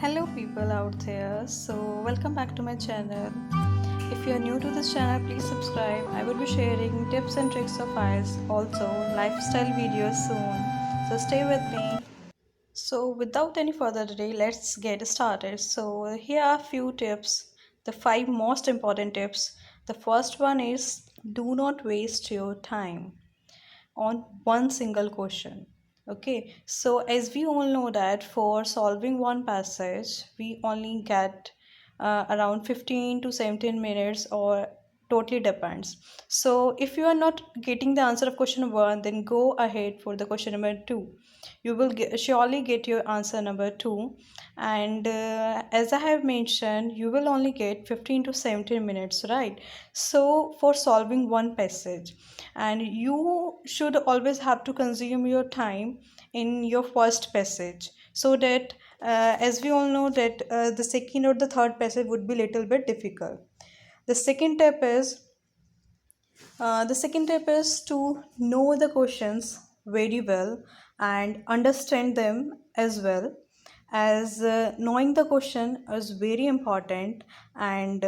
Hello people out there, so welcome back to my channel. If you are new to this channel, please subscribe. I will be sharing tips and tricks of IELTS, also lifestyle videos soon, so stay with me. So without any further delay, let's get started. So here are few tips, the 5 most important tips. The first one is do not waste your time on one single question. Okay, so as we all know that for solving one passage we only get around 15 to 17 minutes, or totally depends. So if you are not getting the answer of question 1, then go ahead for the question number 2. You will surely get your answer number 2. And as I have mentioned, you will only get 15 to 17 minutes, right? So for solving one passage, and you should always have to consume your time in your first passage, so that as we all know that the second or the third passage would be little bit difficult. The second tip is to know the questions very well and understand them as well, as knowing the question is very important. And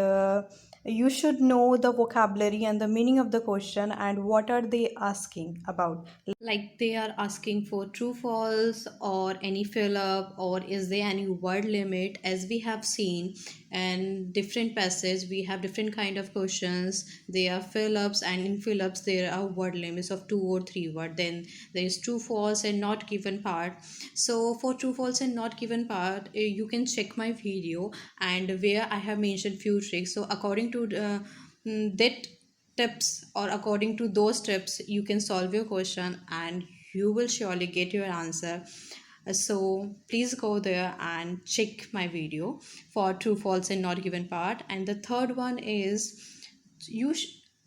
you should know the vocabulary and the meaning of the question and what are they asking about, like they are asking for true false or any fill up, or is there any word limit. As we have seen and different passage, we have different kind of questions. There are fill ups, and in fill ups there are word limits of 2 or 3 word. Then there is true false and not given part. So for true false and not given part, you can check my video and where I have mentioned few tricks. So according to that tips, or according to those tips, you can solve your question and you will surely get your answer. So please go there and check my video for true false and not given part. And the third one is you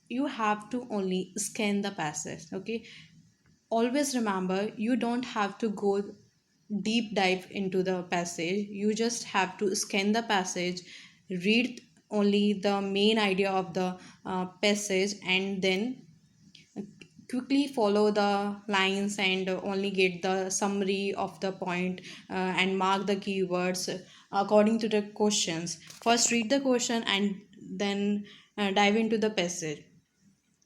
you have to only scan the passage. Okay, always remember, you don't have to go deep dive into the passage. You just have to scan the passage, read only the main idea of the passage, and then quickly follow the lines and only get the summary of the point, and mark the keywords according to the questions. First read the question and then dive into the passage.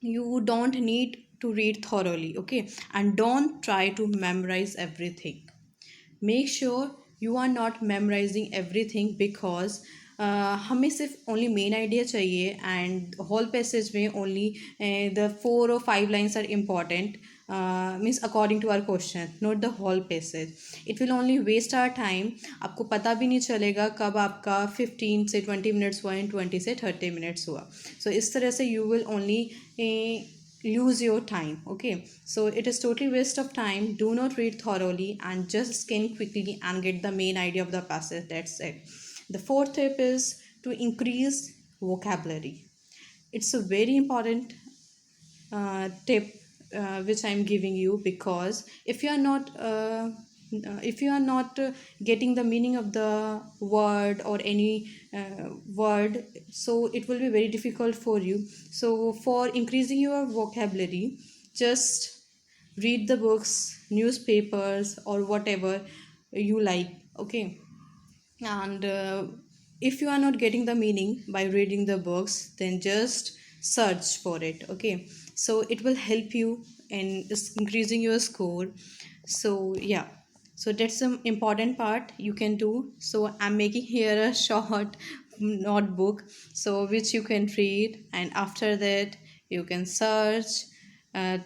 You don't need to read thoroughly, okay? And don't try to memorize everything. Make sure you are not memorizing everything, because हमें सिर्फ only main idea चाहिए, and whole passage में only the 4 or 5 lines are important, means according to our question, not the whole passage. It will only waste our time. आपको पता भी नहीं चलेगा कब आपका 15 से 20 minutes हुआ and 20 से 30 minutes हुआ. So इस तरह से you will only lose your time. Okay, so it is totally waste of time. Do not read thoroughly and just scan quickly and get the main idea of the passage. That's it. The fourth tip is to increase vocabulary. It's a very important tip which I'm giving you, because if you are not getting the meaning of the word or any word, so it will be very difficult for you. So for increasing your vocabulary, just read the books, newspapers, or whatever you like. Okay, and if you are not getting the meaning by reading the books, then just search for it. Okay, so it will help you in increasing your score. So yeah, so that's some important part you can do. So I'm making here a short notebook, so which you can read, and after that you can search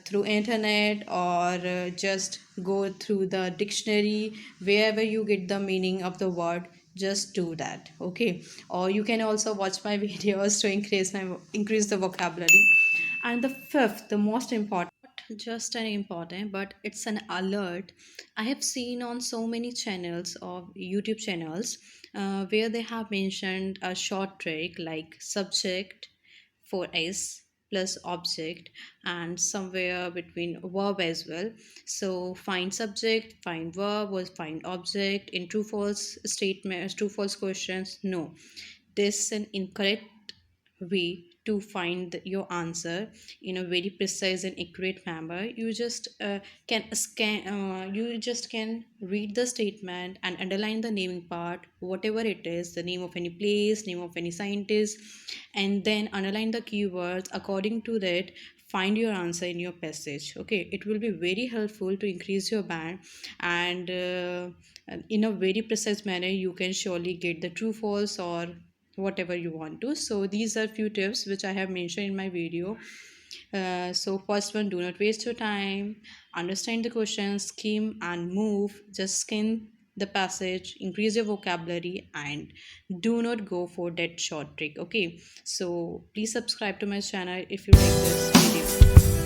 through internet, or just go through the dictionary. Wherever you get the meaning of the word, just do that. Okay, or you can also watch my videos to increase the vocabulary. And the fifth, the most important, just an important, but it's an alert. I have seen on so many channels of YouTube channels where they have mentioned a short trick like subject for s plus object, and somewhere between verb as well. So find subject, find verb, or find object in true false statements, true false questions. No, this is an incorrect way to find your answer in a very precise and accurate manner. You just can read the statement and underline the naming part, whatever it is, the name of any place, name of any scientist, and then underline the keywords according to that. Find your answer in your passage. Okay, it will be very helpful to increase your band, and in a very precise manner you can surely get the true false or whatever you want to. So these are few tips which I have mentioned in my video. So first one, do not waste your time, understand the question, skim and move, just skim the passage, increase your vocabulary, and do not go for that short trick. Okay, so please subscribe to my channel if you like this video.